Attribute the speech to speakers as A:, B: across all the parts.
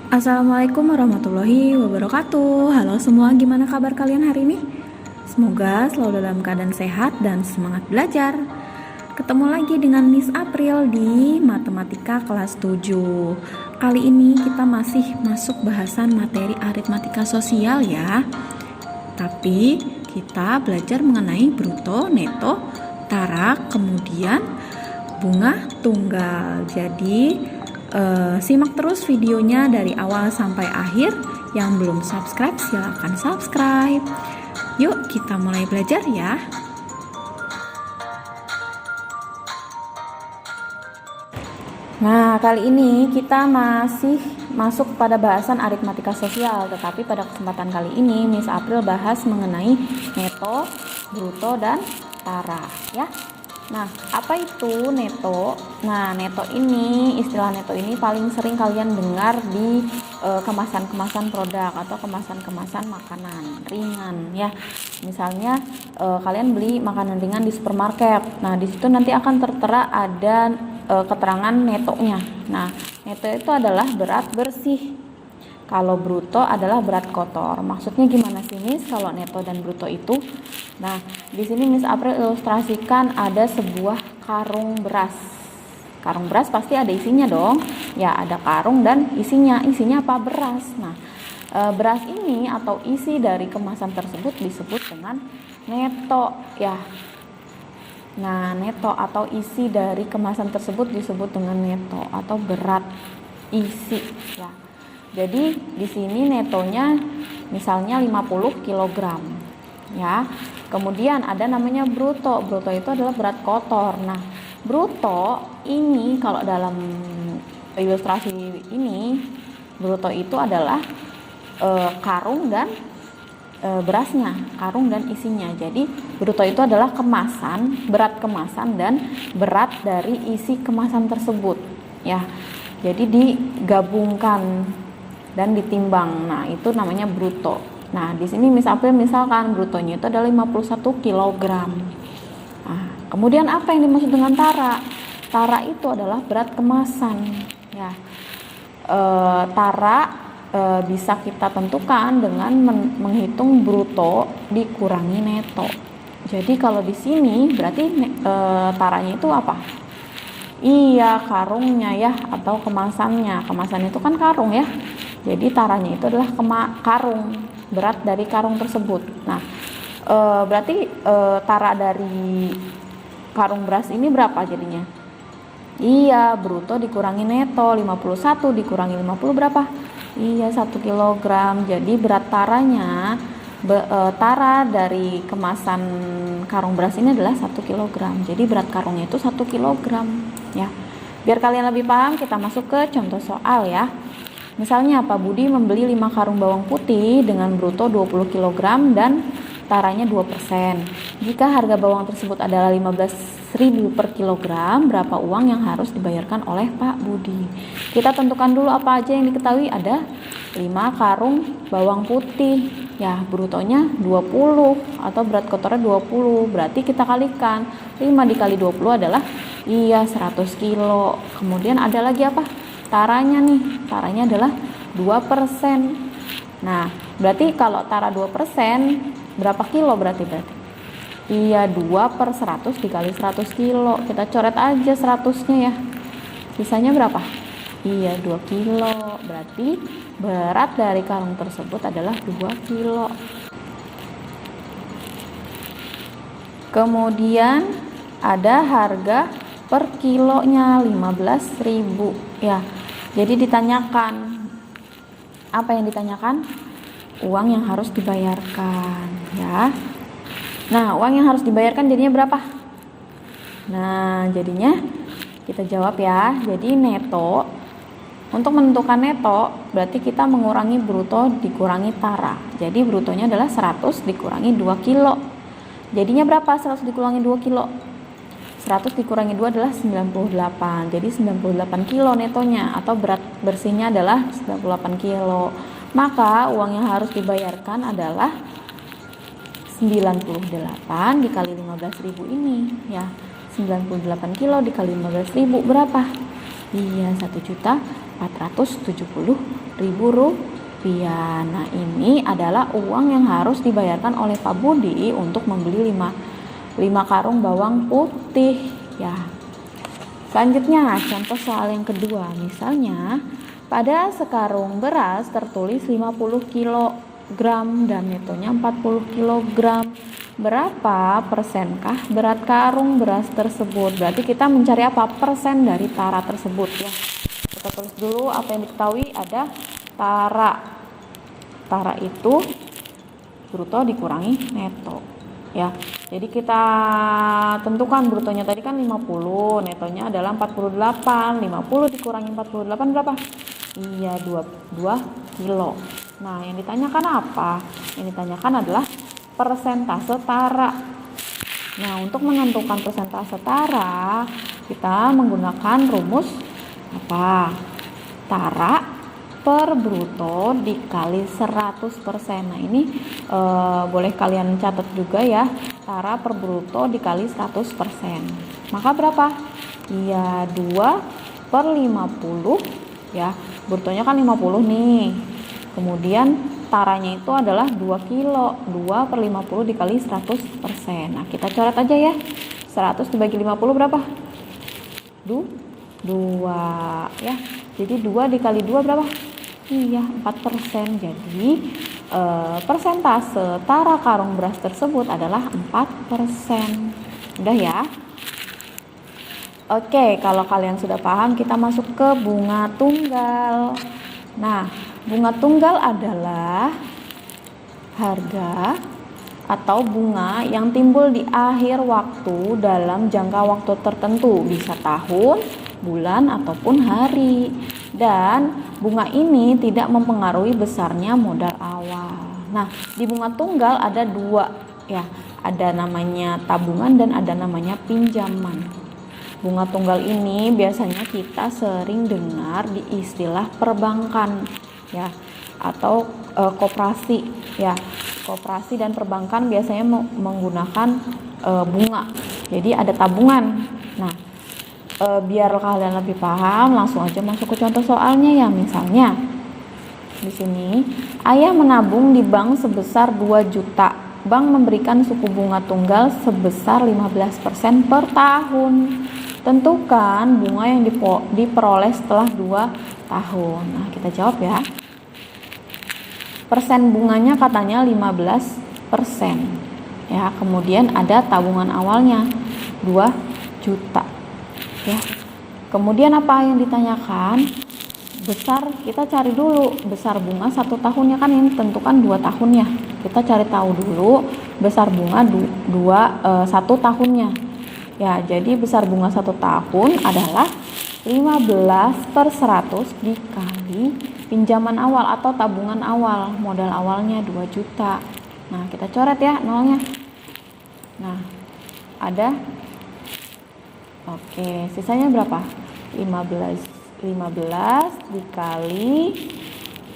A: Assalamualaikum warahmatullahi wabarakatuh. Halo semua, gimana kabar kalian hari ini? Semoga selalu dalam keadaan sehat dan semangat belajar. Ketemu lagi dengan Miss April di Matematika kelas 7. Kali ini kita masih masuk bahasan materi aritmatika sosial ya. Tapi kita belajar mengenai bruto, neto, tara, kemudian bunga tunggal. Jadi simak terus videonya dari awal sampai akhir. Yang belum subscribe silahkan subscribe. Yuk kita mulai belajar ya. Nah, kali ini kita masih masuk pada bahasan aritmatika sosial, tetapi pada kesempatan kali ini Miss April bahas mengenai neto, bruto, dan tara ya. Nah, apa itu neto? Nah, neto ini, istilah neto ini paling sering kalian dengar di kemasan-kemasan produk atau kemasan-kemasan makanan ringan ya. Misalnya kalian beli makanan ringan di supermarket. Nah, di situ nanti akan tertera ada keterangan netonya. Nah, neto itu adalah berat bersih. Kalau bruto adalah berat kotor. Maksudnya gimana sih Miss kalau neto dan bruto itu? Nah, di sini Miss April ilustrasikan ada sebuah karung beras. Karung beras pasti ada isinya dong. Ya, ada karung dan isinya. Isinya apa? Beras. Nah, beras ini atau isi dari kemasan tersebut disebut dengan neto ya. Nah, neto atau isi dari kemasan tersebut disebut dengan neto atau berat isi ya. Jadi di sini netonya misalnya 50 kg ya. Kemudian ada namanya bruto. Bruto itu adalah berat kotor. Nah, bruto ini kalau dalam ilustrasi ini, bruto itu adalah karung dan berasnya, karung dan isinya. Jadi bruto itu adalah kemasan, berat kemasan dan berat dari isi kemasan tersebut ya. Jadi digabungkan dan ditimbang. Nah, itu namanya bruto. Nah, di sini misalkan brutonya itu adalah 51 kg. Nah, kemudian apa yang dimaksud dengan tara? Tara itu adalah berat kemasan ya. Tara bisa kita tentukan dengan menghitung bruto dikurangi neto. Jadi kalau di sini berarti taranya itu apa? Iya, karungnya ya, atau kemasannya. Kemasan itu kan karung ya. Jadi taranya itu adalah karung, berat dari karung tersebut. Nah, berarti tara dari karung beras ini berapa jadinya? Iya, bruto dikurangi neto, 51 dikurangi 50 berapa? Iya, 1 kg. Jadi berat taranya, tara dari kemasan karung beras ini adalah 1 kg. Jadi berat karungnya itu 1 kg ya. Biar kalian lebih paham, kita masuk ke contoh soal ya. Misalnya Pak Budi membeli 5 karung bawang putih dengan bruto 20 kg dan taranya 2%. Jika harga bawang tersebut adalah 15.000 per kilogram, berapa uang yang harus dibayarkan oleh Pak Budi? Kita tentukan dulu apa aja yang diketahui. Ada 5 karung bawang putih. Ya, brutonya 20 atau berat kotornya 20. Berarti kita kalikan. 5 dikali 20 adalah 100 kilo. Kemudian ada lagi apa? Taranya nih. Taranya adalah 2%. Nah, berarti kalau tara 2%, berapa kilo berarti? Iya, 2 per 100 dikali 100 kilo. Kita coret aja 100-nya ya. Sisanya berapa? Iya, 2 kilo. Berarti berat dari karung tersebut adalah 2 kilo. Kemudian ada harga per kilonya 15.000 ya. Jadi ditanyakan, apa yang ditanyakan? Uang yang harus dibayarkan ya. Nah, uang yang harus dibayarkan jadinya berapa? Nah, jadinya kita jawab ya. Jadi neto, untuk menentukan neto berarti kita mengurangi bruto dikurangi tara. Jadi brutonya adalah 100 dikurangi 2 kilo. Jadinya berapa 100 dikurangi 2 kilo? 100 dikurangi 2 adalah 98. Jadi 98 kilo netonya, atau berat bersihnya adalah 98 kilo. Maka uang yang harus dibayarkan adalah 98 dikali 15.000 ini ya. 98 kilo dikali 15.000 berapa? Iya, 1.500.000. Rp470.000. Nah, ini adalah uang yang harus dibayarkan oleh Pak Budi untuk membeli 5 karung bawang putih ya. Selanjutnya, contoh soal yang kedua. Misalnya, pada sekarung beras tertulis 50 kg dan netonya 40 kg. Berapa persenkah berat karung beras tersebut? Berarti kita mencari apa? Persen dari tara tersebut ya. Kita tulis dulu apa yang diketahui. Ada tara. Tara itu bruto dikurangi neto ya. Jadi kita tentukan brutonya tadi kan 50, netonya adalah 48. 50 dikurangi 48 berapa? Iya, 2 kilo. Nah, yang ditanyakan apa? Yang ditanyakan adalah persentase tara. Nah, untuk menentukan persentase tara, kita menggunakan rumus apa? Tara per bruto dikali 100%. Nah, ini boleh kalian catat juga ya. Tara per bruto dikali 100%. Maka berapa? Iya, 2/50 ya. Brutonya kan 50 nih. Kemudian taranya itu adalah 2 kilo. 2/50 dikali 100%. Nah, kita coret aja ya. 100 dibagi 50 berapa? 2 ya. Jadi 2 dikali 2 berapa? Iya, 4%. Jadi persentase tara karung beras tersebut adalah 4%. Udah ya? Oke, kalau kalian sudah paham, kita masuk ke bunga tunggal. Nah, bunga tunggal adalah harga atau bunga yang timbul di akhir waktu dalam jangka waktu tertentu, bisa tahun, bulan, ataupun hari. Dan bunga ini tidak mempengaruhi besarnya modal awal. Nah, di bunga tunggal ada 2 ya, ada namanya tabungan dan ada namanya pinjaman. Bunga tunggal ini biasanya kita sering dengar di istilah perbankan ya, atau koperasi ya. Koperasi dan perbankan biasanya menggunakan bunga. Jadi ada tabungan. Nah, biar kalian lebih paham, langsung aja masuk ke contoh soalnya ya. Misalnya di sini, ayah menabung di bank sebesar 2 juta. Bank memberikan suku bunga tunggal sebesar 15% per tahun. Tentukan bunga yang diperoleh setelah 2 tahun. Nah, kita jawab ya. Persen bunganya katanya 15% ya. Kemudian ada tabungan awalnya 2 juta ya. Kemudian apa yang ditanyakan? Besar, kita cari dulu besar bunga 1 tahunnya, kan ini tentukan 2 tahunnya. Kita cari tahu dulu besar bunga 1 tahunnya ya. Jadi besar bunga 1 tahun adalah 15/100 dikali pinjaman awal atau tabungan awal. Modal awalnya 2 juta. Nah, kita coret ya nolnya. Nah, ada. Oke, sisanya berapa? 15 dikali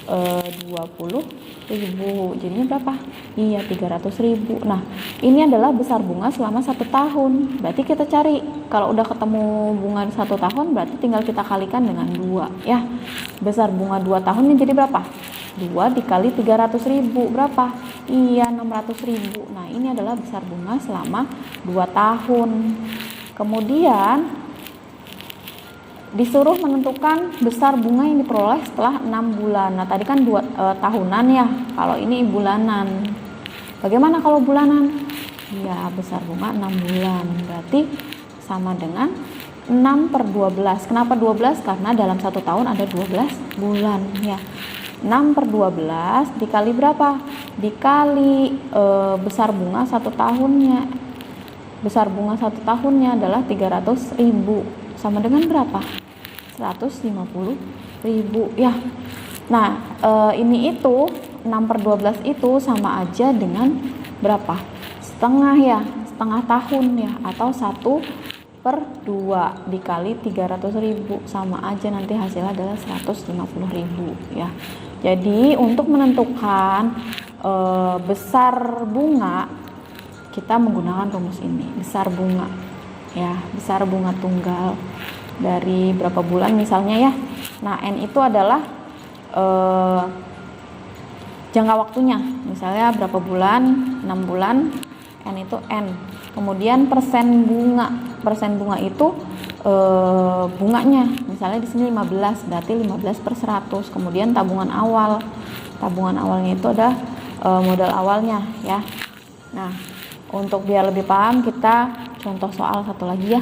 A: 20.000. Jadinya berapa? Iya, 300.000. Nah, ini adalah besar bunga selama 1 tahun. Berarti kita cari, kalau udah ketemu bunga 1 tahun, berarti tinggal kita kalikan dengan 2 ya. Besar bunga 2 tahunnya jadi berapa? 2 dikali 300.000 berapa? Iya, 600.000. Nah, ini adalah besar bunga selama 2 tahun. Kemudian disuruh menentukan besar bunga yang diperoleh setelah 6 bulan. Nah, tadi kan 2 tahunan ya. Kalau ini bulanan. Bagaimana kalau bulanan? Ya, besar bunga 6 bulan. Berarti sama dengan 6/12. Kenapa 12? Karena dalam 1 tahun ada 12 bulan ya. 6/12 dikali berapa? Dikali besar bunga 1 tahunnya. Besar bunga 1 tahunnya adalah 300.000. Sama dengan berapa? 150.000 ya. Nah, ini itu 6/12 itu sama aja dengan berapa? Setengah ya, setengah tahun ya, atau 1/2 dikali 300.000, sama aja nanti hasilnya adalah 150.000 ya. Jadi untuk menentukan besar bunga, kita menggunakan rumus ini, besar bunga ya, besar bunga tunggal dari berapa bulan misalnya ya. Nah, N itu adalah jangka waktunya. Misalnya berapa bulan? 6 bulan. N itu N. Kemudian persen bunga. Persen bunga itu bunganya. Misalnya di sini 15, berarti 15/100. Kemudian tabungan awal. Tabungan awalnya itu ada modal awalnya ya. Nah, untuk biar lebih paham kita contoh soal satu lagi ya.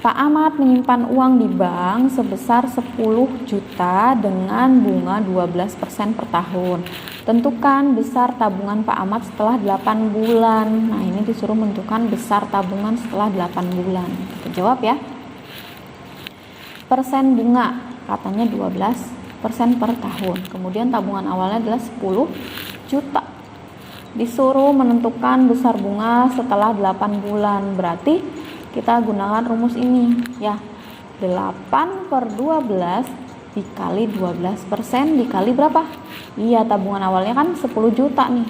A: Pak Ahmad menyimpan uang di bank sebesar 10 juta dengan bunga 12% per tahun. Tentukan besar tabungan Pak Ahmad setelah 8 bulan. Nah, ini disuruh menentukan besar tabungan setelah 8 bulan. Kita jawab ya. Persen bunga katanya 12% per tahun. Kemudian tabungan awalnya adalah 10 juta. Disuruh menentukan besar bunga setelah 8 bulan. Berarti kita gunakan rumus ini ya. 8/12 dikali 12% dikali berapa? Iya, tabungan awalnya kan 10 juta nih.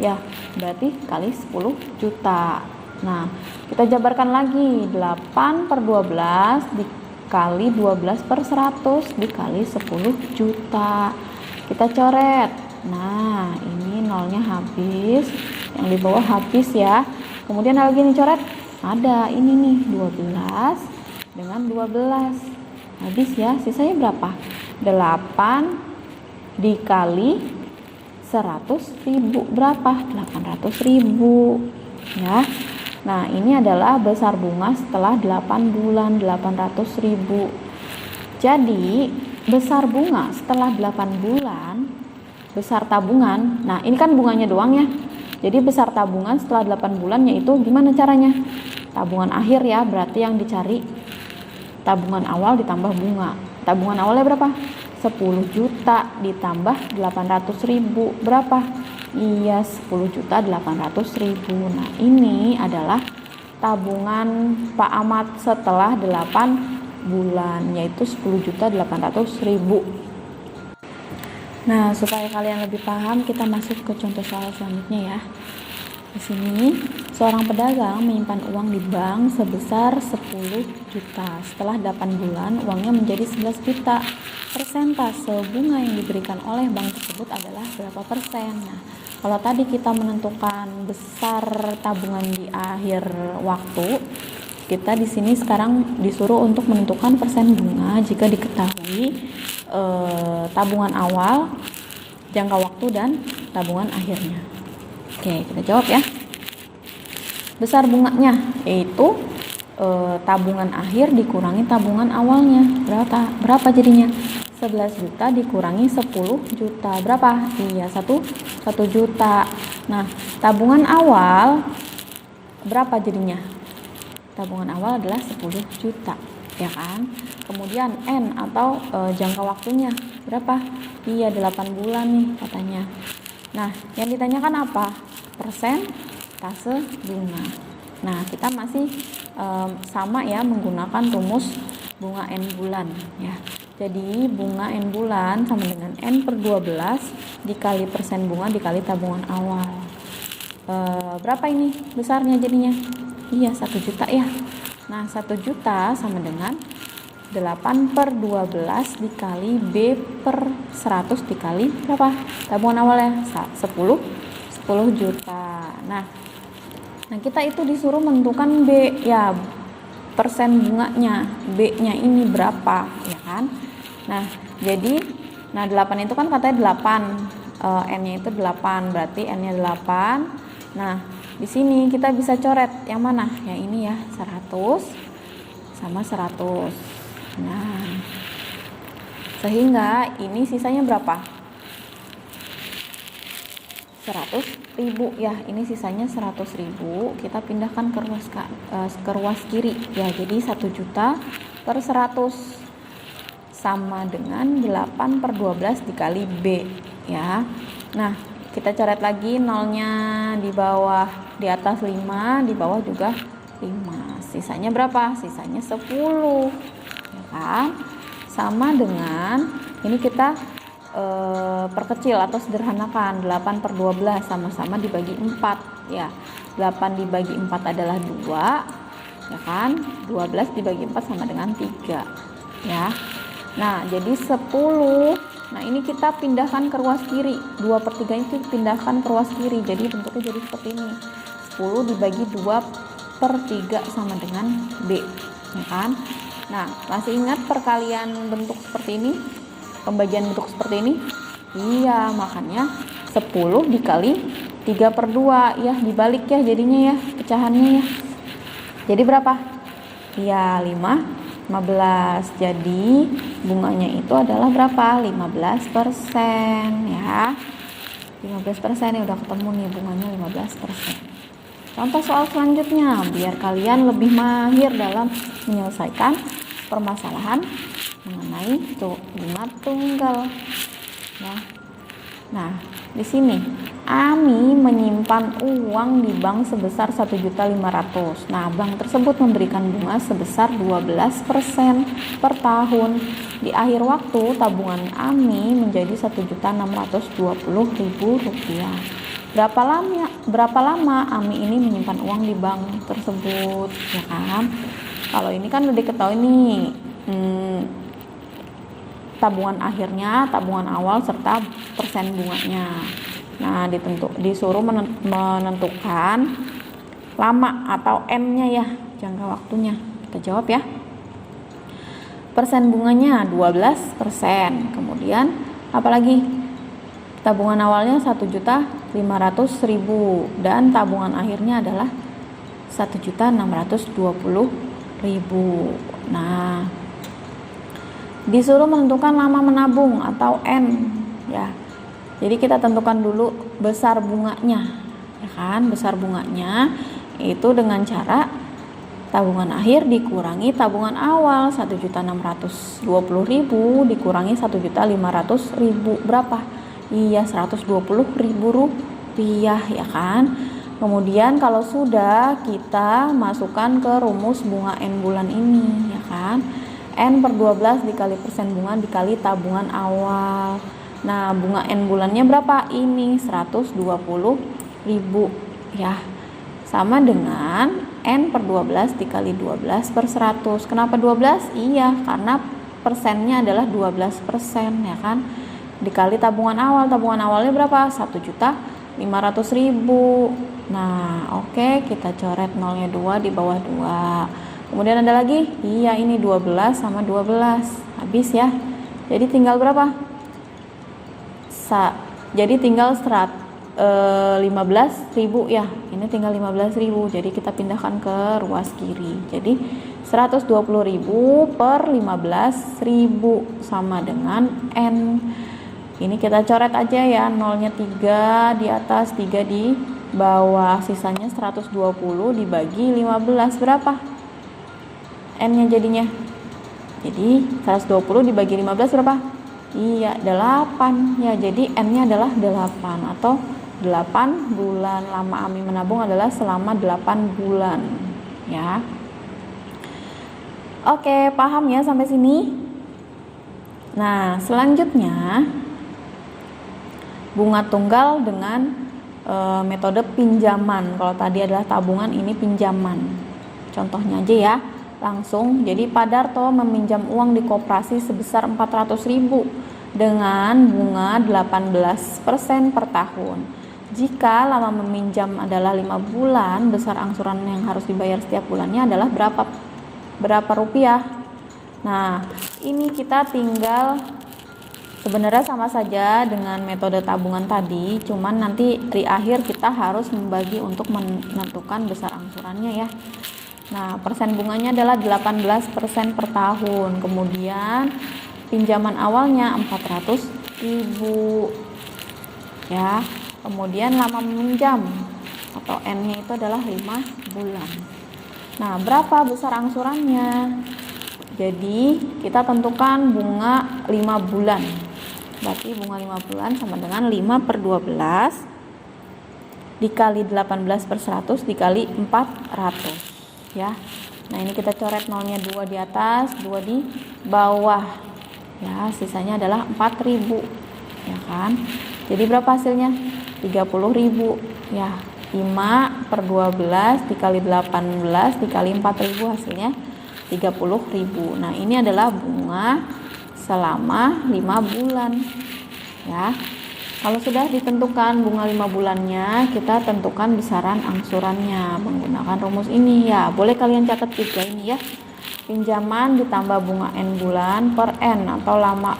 A: Ya, berarti kali 10 juta. Nah, kita jabarkan lagi. 8/12 dikali 12/100 dikali 10 juta. Kita coret. Nah, ini nolnya habis. Yang di bawah habis ya. Kemudian lagi nih coret. Ada ini nih 12 dengan 12 habis ya, sisanya berapa? 8 dikali 100.000 berapa? 800.000 ya. Nah, ini adalah besar bunga setelah 8 bulan 800.000. Jadi besar bunga setelah 8 bulan, besar tabungan, nah ini kan bunganya doang ya. Jadi besar tabungan setelah 8 bulan yaitu gimana caranya? Tabungan akhir ya, berarti yang dicari tabungan awal ditambah bunga. Tabungan awalnya berapa? 10 juta ditambah 800.000 berapa? Iya, 10.800.000. Nah, ini adalah tabungan Pak Ahmad setelah 8 bulan yaitu 10.800.000. Nah, supaya kalian lebih paham, kita masuk ke contoh soal selanjutnya ya. Di sini, seorang pedagang menyimpan uang di bank sebesar 10 juta. Setelah 8 bulan, uangnya menjadi 11 juta. Persentase bunga yang diberikan oleh bank tersebut adalah berapa persen? Nah, kalau tadi kita menentukan besar tabungan di akhir waktu, kita di sini sekarang disuruh untuk menentukan persen bunga jika diketahui tabungan awal, jangka waktu, dan tabungan akhirnya. Oke, kita jawab ya. Besar bunganya yaitu tabungan akhir dikurangi tabungan awalnya. Berapa jadinya? 11 juta dikurangi 10 juta. Berapa? Iya, 1 juta. Nah, tabungan awal berapa jadinya? Tabungan awal adalah 10 juta. Ya kan? Kemudian N atau jangka waktunya berapa? Iya, 8 bulan nih katanya. Nah, yang ditanyakan apa? Persentase bunga. Nah, kita masih sama ya menggunakan rumus bunga N bulan ya. Jadi bunga N bulan sama dengan N/12 dikali persen bunga dikali tabungan awal. Berapa ini besarnya jadinya? Iya, 1 juta ya. Nah, 1 juta sama dengan 8/12 dikali B/100 dikali berapa? Tabungan awalnya 10 juta. Nah, kita itu disuruh menentukan B ya, persen bunganya. B-nya ini berapa ya kan? Nah, jadi 8 itu kan katanya 8. N-nya itu 8, berarti N-nya 8. Nah, di sini kita bisa coret yang mana? Yang ini ya, 100 sama 100. Nah, sehingga ini sisanya berapa? 100.000 ya. Ini sisanya 100.000. Kita pindahkan ke ruas kiri ya. Jadi 1 juta per 100 sama dengan 8/12 dikali B ya. Nah, kita coret lagi nolnya di bawah, di atas 5, di bawah juga 5. Sisanya berapa? Sisanya 10 ya kan? Sama dengan ini kita perkecil atau sederhanakan. 8/12 sama-sama dibagi 4 ya. 8 dibagi 4 adalah 2 ya kan? 12 dibagi 4 sama dengan 3 ya. Nah, jadi 10. Nah, ini kita pindahkan ke ruas kiri. 2/3 itu pindahkan ke ruas kiri. Jadi bentuknya jadi seperti ini. 10 dibagi 2/3 sama dengan B. Ya kan? Nah, masih ingat perkalian bentuk seperti ini? Pembagian bentuk seperti ini? Iya, makanya 10 dikali 3/2 ya, dibalik ya jadinya ya, pecahannya ya. Jadi berapa? Ya, 15. Jadi bunganya itu adalah berapa? 15% ya. 15% ya, udah ketemu nih bunganya 15%. Contoh soal selanjutnya, biar kalian lebih mahir dalam menyelesaikan permasalahan mengenai bunga tunggal. Ya. Nah, di sini Ami menyimpan uang di bank sebesar 1.500.000. Nah, bank tersebut memberikan bunga sebesar 12% per tahun. Di akhir waktu, tabungan Ami menjadi 1.620.000 rupiah. Berapa lama Ami ini menyimpan uang di bank tersebut, ya kan? Kalau ini kan udah diketahui nih, tabungan akhirnya, tabungan awal, serta persen bunganya. Nah, disuruh menentukan lama atau N-nya ya, jangka waktunya. Kita jawab ya. Persen bunganya 12%. Kemudian apalagi? Tabungan awalnya 1.500.000 dan tabungan akhirnya adalah 1.620.000. Nah, disuruh menentukan lama menabung atau N ya. Jadi kita tentukan dulu besar bunganya, ya kan? Besar bunganya itu dengan cara tabungan akhir dikurangi tabungan awal, 1.620.000 dikurangi 1.500.000 berapa? Iya, 120.000 rupiah, ya kan? Kemudian kalau sudah, kita masukkan ke rumus bunga N bulan ini, ya kan? N/12 dikali persen bunga dikali tabungan awal. Nah, bunga N bulannya berapa? Ini 120.000 ya. Sama dengan N/12 dikali 12/100. Kenapa 12? Iya, karena persennya adalah 12% ya kan. Dikali tabungan awal. Tabungan awalnya berapa? 1.500.000. Nah, oke, kita coret nolnya 2 di bawah 2. Kemudian ada lagi? Iya, ini 12 sama 12. Habis ya. Jadi tinggal berapa? Jadi tinggal 15.000 ya. Ini tinggal 15.000. Jadi kita pindahkan ke ruas kiri. Jadi 120.000 per 15.000 sama dengan N. Ini kita coret aja ya. Nolnya 3 di atas, 3 di bawah. Sisanya 120 dibagi 15 berapa? N-nya jadinya. Jadi 120 dibagi 15 berapa? Iya, 8 ya. Jadi N-nya adalah 8 atau 8 bulan. Lama Ami menabung adalah selama 8 bulan ya. Oke, paham ya sampai sini? Nah, selanjutnya bunga tunggal dengan metode pinjaman. Kalau tadi adalah tabungan, ini pinjaman. Contohnya aja ya. Langsung, jadi Pak Darto meminjam uang di koperasi sebesar 400.000 dengan bunga 18% per tahun. Jika lama meminjam adalah 5 bulan, besar angsuran yang harus dibayar setiap bulannya adalah berapa rupiah? Nah, ini kita tinggal, sebenarnya sama saja dengan metode tabungan tadi, cuman nanti di akhir kita harus membagi untuk menentukan besar angsurannya ya. Nah, persen bunganya adalah 18% per tahun. Kemudian pinjaman awalnya 400.000 ya. Kemudian lama meminjam atau N-nya itu adalah 5 bulan. Nah, berapa besar angsurannya? Jadi kita tentukan bunga 5 bulan. Berarti bunga 5 bulan sama dengan 5/12 dikali 18/100 dikali 400 ya. Nah, ini kita coret nolnya 2 di atas, 2 di bawah ya. Sisanya adalah 4.000 ya kan. Jadi berapa hasilnya? 30.000 ya. 5/12 dikali 18 dikali 4.000 hasilnya 30.000. Nah, ini adalah bunga selama 5 bulan. Ya. Kalau sudah ditentukan bunga 5 bulannya, kita tentukan besaran angsurannya menggunakan rumus ini ya. Boleh kalian catat juga ini ya. Pinjaman ditambah bunga N bulan per N atau lama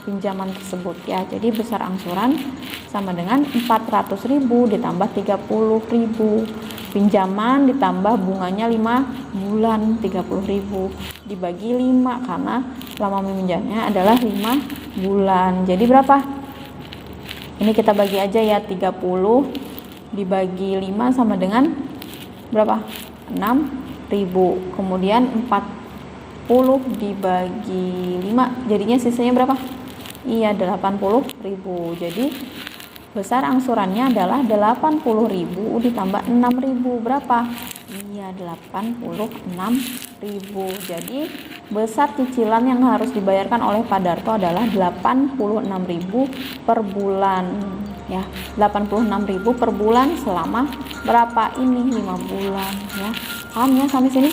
A: pinjaman tersebut ya. Jadi besar angsuran sama dengan 400.000 ditambah 30.000. Pinjaman ditambah bunganya 5 bulan 30.000 dibagi 5 karena lama pinjamnya adalah 5 bulan. Jadi berapa? Ini kita bagi aja ya, 30 dibagi 5 sama dengan berapa? 6.000. Kemudian 40 dibagi 5 jadinya sisanya berapa? Iya, 80.000. Jadi besar angsurannya adalah 80.000 ditambah 6.000 berapa? Iya, 86.000. Jadi besar cicilan yang harus dibayarkan oleh Pak Darto adalah 86.000 per bulan ya. 86.000 per bulan selama berapa ini? 5 bulan ya. Paham ya sampai sini?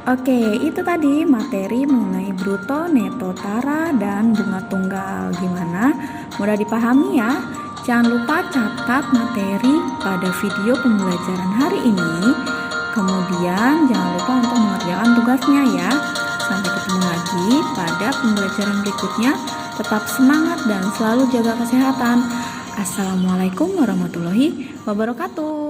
B: Oke, itu tadi materi mengenai bruto, neto, tara, dan bunga tunggal. Gimana? Mudah dipahami ya? Jangan lupa catat materi pada video pembelajaran hari ini. Kemudian jangan lupa untuk mengerjakan tugasnya ya. Sampai ketemu lagi pada pembelajaran berikutnya. Tetap semangat dan selalu jaga kesehatan. Assalamualaikum warahmatullahi wabarakatuh.